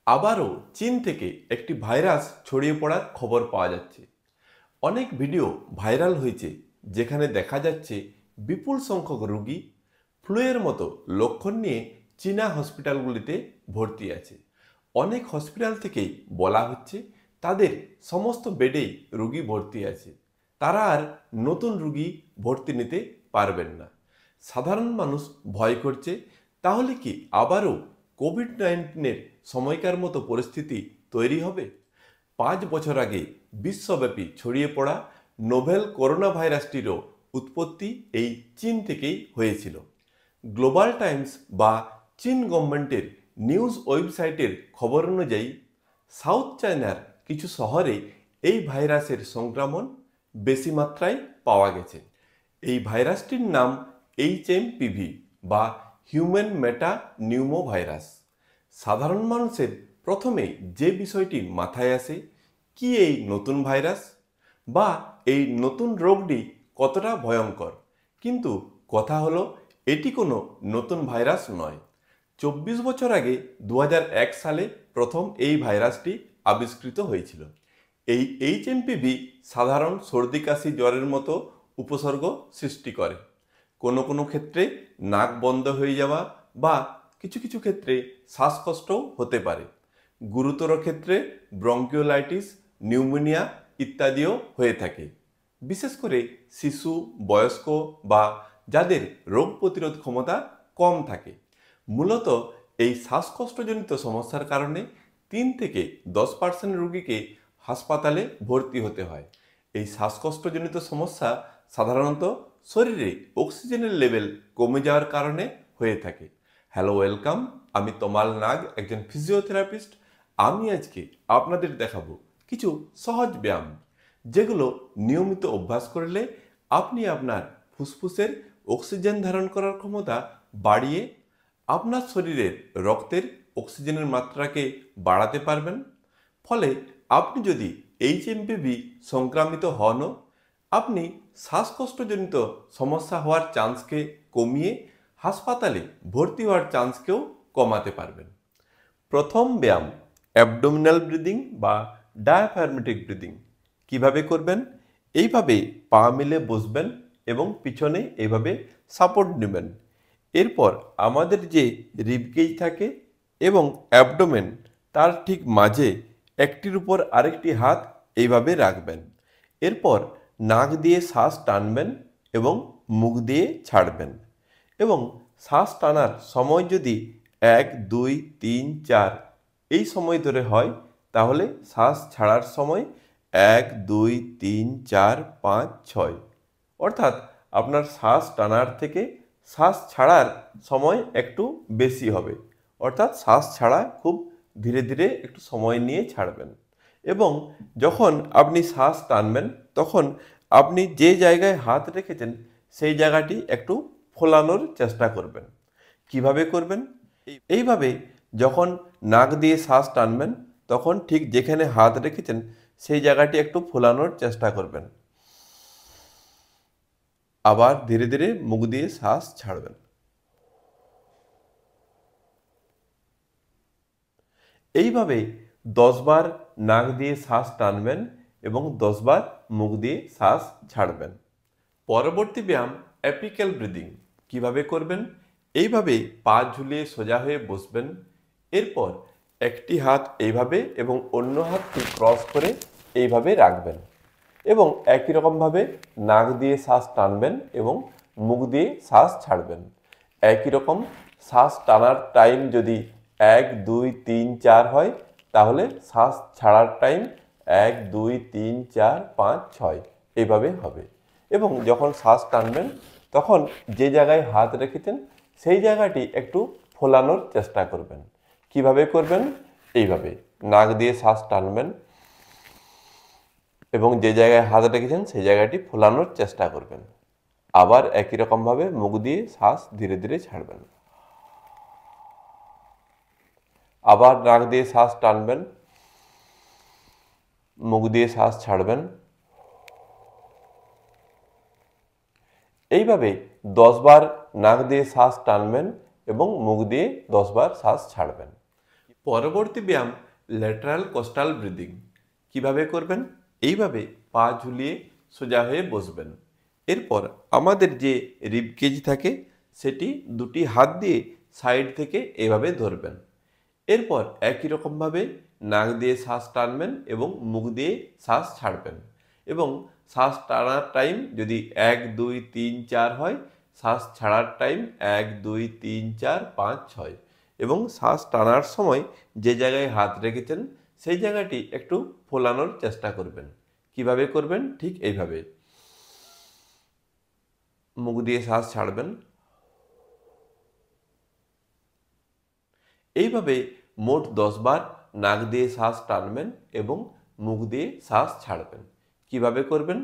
আবারও চীন থেকে একটি ভাইরাস ছড়িয়ে পড়ার খবর পাওয়া যাচ্ছে। অনেক ভিডিও ভাইরাল হয়েছে যেখানে দেখা যাচ্ছে বিপুল সংখ্যক রোগী ফ্লুয়ের মতো লক্ষণ নিয়ে চীনা হসপিটালগুলিতে ভর্তি আছে। অনেক হসপিটাল থেকেই বলা হচ্ছে তাদের সমস্ত বেডেই রোগী ভর্তি আছে, তারা আর নতুন রোগী ভর্তি নিতে পারবেন না। সাধারণ মানুষ ভয় করছে, তাহলে কি আবারও কোভিড-19 সময়কার মতো পরিস্থিতি তৈরি হবে? 5 বছর আগে বিশ্বব্যাপী ছড়িয়ে পড়া নোভেল করোনা ভাইরাসটিরও উৎপত্তি এই চীন থেকেই হয়েছিল। গ্লোবাল টাইমস বা চীন গভর্নমেন্টের নিউজ ওয়েবসাইটের খবর অনুযায়ী সাউথ চায়নার কিছু শহরে এই ভাইরাসের সংক্রমণ বেশি মাত্রায় পাওয়া গেছে। এই ভাইরাসটির নাম HMPV বা হিউম্যান মেটা নিউমো ভাইরাস। সাধারণ মানুষের প্রথমে যে বিষয়টি মাথায় আসে, কি এই নতুন ভাইরাস বা এই নতুন রোগটি কতটা ভয়ঙ্কর, কিন্তু কথা হলো এটি কোনো নতুন ভাইরাস নয়। 24 বছর আগে 2001 সালে প্রথম এই ভাইরাসটি আবিষ্কৃত হয়েছিল। এই HMPV সাধারণ সর্দি কাশি জ্বরের মতো উপসর্গ সৃষ্টি করে। কোনো কোনো ক্ষেত্রে নাক বন্ধ হয়ে যাওয়া বা কিছু কিছু ক্ষেত্রে শ্বাসকষ্টও হতে পারে। গুরুতর ক্ষেত্রে ব্রঙ্কিওলাইটিস, নিউমোনিয়া ইত্যাদিও হয়ে থাকে। বিশেষ করে শিশু, বয়স্ক বা যাদের রোগ প্রতিরোধ ক্ষমতা কম থাকে। মূলত এই শ্বাসকষ্টজনিত সমস্যার কারণে 3 থেকে 10% রোগীকে হাসপাতালে ভর্তি হতে হয়। এই শ্বাসকষ্টজনিত সমস্যা সাধারণত শরীরে অক্সিজেনের লেভেল কমে যাওয়ার কারণে হয়ে থাকে। Hello, welcome. আমি তমাল নাগ, একজন ফিজিওথেরাপিস্ট। আমি আজকে আপনাদের দেখাবো কিছু সহজ ব্যায়াম, যেগুলো নিয়মিত অভ্যাস করলে আপনি আপনার ফুসফুসের অক্সিজেন ধারণ করার ক্ষমতা বাড়িয়ে আপনার শরীরের রক্তের অক্সিজেনের মাত্রাকে বাড়াতে পারবেন। ফলে আপনি যদি HMPV সংক্রামিত হনও, আপনি শ্বাসকষ্টজনিত সমস্যা হওয়ার চান্সকে কমিয়ে হাসপাতালে ভর্তি হওয়ার চান্সকেও কমাতে পারবেন। প্রথম ব্যায়াম অ্যাবডোমিনাল ব্রিদিং বা ডায়াফ্রাগমেটিক ব্রিদিং। কিভাবে করবেন? এইভাবে পা মিলে বসবেন এবং পিছনে এইভাবে সাপোর্ট নেবেন। এরপর আমাদের যে রিবকেজ থাকে এবং অ্যাবডোমেন, তার ঠিক মাঝে একটির উপর আরেকটি হাত এইভাবে রাখবেন। এরপর নাক দিয়ে শ্বাস টানবেন এবং মুখ দিয়ে ছাড়বেন। এবং শ্বাস টানার সময় যদি 1, 2, 3, 4 এই সময় ধরে হয়, তাহলে শ্বাস ছাড়ার সময় 1, 2, 3, 4, 5, 6। অর্থাৎ আপনার শ্বাস টানার থেকে শ্বাস ছাড়ার সময় একটু বেশি হবে। অর্থাৎ শ্বাস ছাড়া খুব ধীরে ধীরে একটু সময় নিয়ে ছাড়বেন। এবং যখন আপনি শ্বাস টানবেন, তখন আপনি যে জায়গায় হাত রেখেছেন সেই জায়গাটি একটু ফোলানোর চেষ্টা করবেন। কিভাবে করবেন? এইভাবে যখন নাক দিয়ে শ্বাস টানবেন, তখন ঠিক যেখানে হাত রেখেছেন সেই জায়গাটি একটু ফোলানোর চেষ্টা করবেন। আবার ধীরে ধীরে মুখ দিয়ে শ্বাস ছাড়বেন। এইভাবে 10 বার নাক দিয়ে শ্বাস টানবেন এবং 10 বার মুখ দিয়ে শ্বাস ছাড়বেন। পরবর্তী ব্যায়াম অ্যাপিক্যাল ব্রিদিং। কিভাবে করবেন? এইভাবে পা ঝুলিয়ে সোজা হয়ে বসবেন। এরপর একটি হাত এইভাবে এবং অন্য হাতটি ক্রস করে এইভাবে রাখবেন এবং একই রকমভাবে নাক দিয়ে শ্বাস টানবেন এবং মুখ দিয়ে শ্বাস ছাড়বেন। একই রকম শ্বাস টানার টাইম যদি 1, 2, 3, 4 হয়, তাহলে শ্বাস ছাড়ার টাইম 1, 2, 3, 4, 5, 6 এইভাবে হবে। এবং যখন শ্বাস টানবেন, তখন যে জায়গায় হাত রেখেছেন সেই জায়গাটি একটু ফোলানোর চেষ্টা করবেন। কিভাবে করবেন? এইভাবে নাক দিয়ে শ্বাস টানবেন এবং যে জায়গায় হাত রেখেছেন সেই জায়গাটি ফোলানোর চেষ্টা করবেন। আবার একই রকমভাবে মুখ দিয়ে শ্বাস ধীরে ধীরে ছাড়বেন। আবার নাক দিয়ে শ্বাস টানবেন, মুখ দিয়ে শ্বাস ছাড়বেন। এইভাবে 10 বার নাক দিয়ে শ্বাস টানবেন এবং মুখ দিয়ে 10 বার শ্বাস ছাড়বেন। পরবর্তী ব্যায়াম ল্যাটারাল কোস্টাল ব্রিদিং। কিভাবে করবেন? এইভাবে পা ঝুলিয়ে সোজা হয়ে বসবেন। এরপর আমাদের যে রিব কেজ থাকে সেটি দুটি হাত দিয়ে সাইড থেকে এভাবে ধরবেন। এরপর একই রকমভাবে নাক দিয়ে শ্বাস টানবেন এবং মুখ দিয়ে শ্বাস ছাড়বেন। এবং শ্বাস টানার টাইম যদি 1 2 3 4 হয়, শ্বাস ছাড়ার টাইম 1 2 3 4 5 6। এবং শ্বাস টানার সময় যে জায়গায় হাত রেখেছেন সেই জায়গাটি একটু ফোলানোর চেষ্টা করবেন। কিভাবে করবেন? ঠিক এইভাবে মুখ দিয়ে শ্বাস ছাড়বেন। এইভাবে মোট 10 বার নাক দিয়ে শ্বাস টানবেন এবং মুখ দিয়ে শ্বাস ছাড়বেন। কিভাবে করবেন?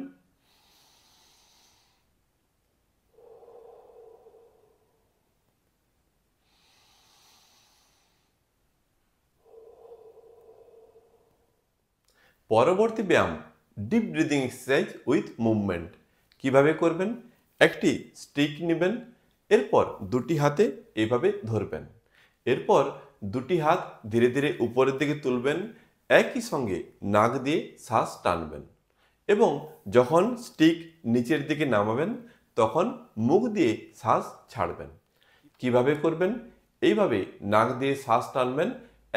পরবর্তী ব্যায়াম deep breathing exercise with movement. কিভাবে করবেন? একটি স্টিক নেবেন, এরপর দুটি হাতে এইভাবে ধরবেন। এরপর দুটি হাত ধীরে ধীরে উপরের দিকে তুলবেন, একই সঙ্গে নাক দিয়ে শ্বাস টানবেন এবং যখন স্টিক নিচের দিকে নামাবেন তখন মুখ দিয়ে শ্বাস ছাড়বেন। কিভাবে করবেন? এইভাবে নাক দিয়ে শ্বাস টানবেন,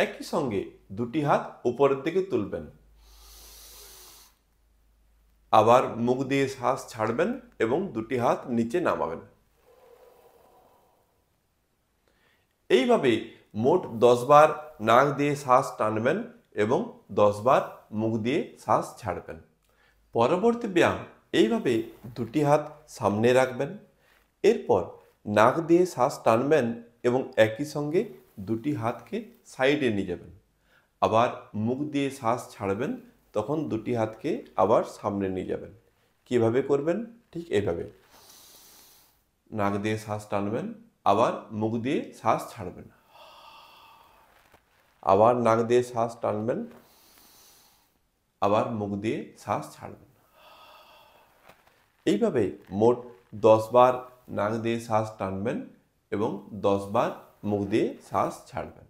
একই সঙ্গে দুটি হাত উপরের দিকে তুলবেন, আবার মুখ দিয়ে শ্বাস ছাড়বেন এবং দুটি হাত নিচে নামাবেন। এইভাবে মোট 10 বার নাক দিয়ে শ্বাস টানবেন এবং 10 বার মুখ দিয়ে শ্বাস ছাড়বেন। পরবর্তী ব্যায়াম এইভাবে দুটি হাত সামনে রাখবেন, এরপর নাক দিয়ে শ্বাস টানবেন এবং একই সঙ্গে দুটি হাতকে সাইডে নিয়ে যাবেন, আবার মুখ দিয়ে শ্বাস ছাড়বেন, তখন দুটি হাতকে আবার সামনে নিয়ে যাবেন। কিভাবে করবেন? ঠিক এইভাবে নাক দিয়ে শ্বাস টানবেন, আবার মুখ দিয়ে শ্বাস ছাড়বেন, আবার নাক দিয়ে শ্বাস টানবেন, আবার মুখ দিয়ে শ্বাস ছাড়বেন। এইভাবে মোট 10 বার নাক দিয়ে শ্বাস টানবেন এবং 10 বার মুখ দিয়ে শ্বাস ছাড়বেন।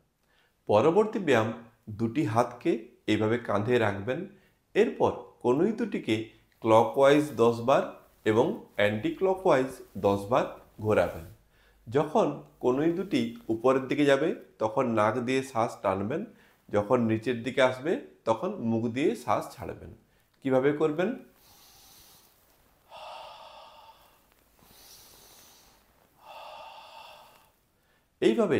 পরবর্তী ব্যায়াম দুটি হাতকে এইভাবে কাঁধে রাখবেন, এরপর কনুই দুটিকে ক্লকওয়াইজ 10 বার এবং অ্যান্টি ক্লকওয়াইজ 10 বার ঘোরাবেন। যখন কনুই দুটি উপরের দিকে যাবে তখন নাক দিয়ে শ্বাস টানবেন, যখন নিচের দিকে আসবে তখন মুখ দিয়ে শ্বাস ছাড়বেন। কিভাবে করবেন? এইভাবে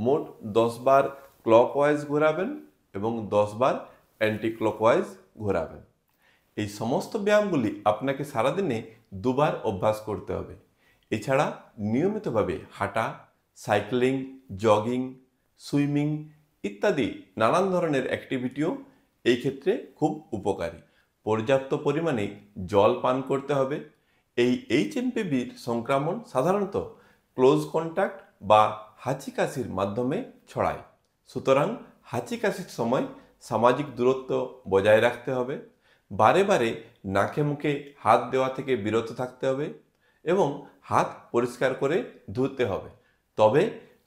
মোট 10 বার ক্লকওয়াইজ ঘোরাবেন এবং 10 বার অ্যান্টি ক্লকওয়াইজ ঘোরাবেন। এই সমস্ত ব্যায়ামগুলি আপনাকে সারাদিনে দুবার অভ্যাস করতে হবে। এছাড়া নিয়মিতভাবে হাঁটা, সাইক্লিং, জগিং, সুইমিং ইত্যাদি নানান ধরনের অ্যাক্টিভিটিও এই ক্ষেত্রে খুব উপকারী। পর্যাপ্ত পরিমাণে জল পান করতে হবে। এই এইচএমপিভির সংক্রমণ সাধারণত ক্লোজ কন্ট্যাক্ট বা হাঁচি কাশির মাধ্যমে ছড়ায়। সুতরাং হাঁচি কাশির সময় সামাজিক দূরত্ব বজায় রাখতে হবে, বারে বারে নাকে মুখে হাত দেওয়া থেকে বিরত থাকতে হবে এবং হাত পরিষ্কার করে ধুতে হবে। তবে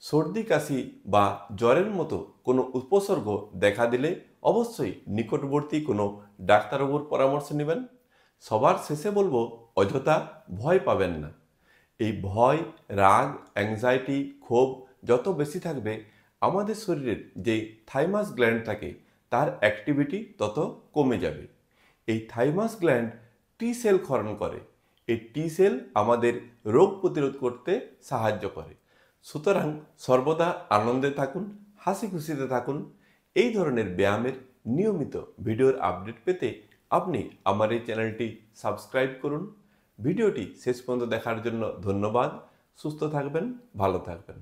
সর্দি কাশি বা জ্বরের মতো কোনো উপসর্গ দেখা দিলে অবশ্যই নিকটবর্তী কোনো ডাক্তারবাবুর পরামর্শ নেবেন। সবার শেষে বলবো, অযথা ভয় পাবেন না। এই ভয়, রাগ, অ্যাংজাইটি, ক্ষোভ যত বেশি থাকবে আমাদের শরীরের যে থাইমাস গ্ল্যান্ড থাকে তার অ্যাক্টিভিটি তত কমে যাবে। এই থাইমাস গ্ল্যান্ড টি সেল ক্ষরণ করে। এই টি সেল আমাদের রোগ প্রতিরোধ করতে সাহায্য করে। সুতরাং সর্বদা আনন্দে থাকুন, হাসি খুশিতে থাকুন। এই ধরনের ব্যায়ামের নিয়মিত ভিডিওর আপডেট পেতে আপনি আমার এই চ্যানেলটি সাবস্ক্রাইব করুন। ভিডিওটি শেষ পর্যন্ত দেখার জন্য ধন্যবাদ। সুস্থ থাকবেন, ভালো থাকবেন।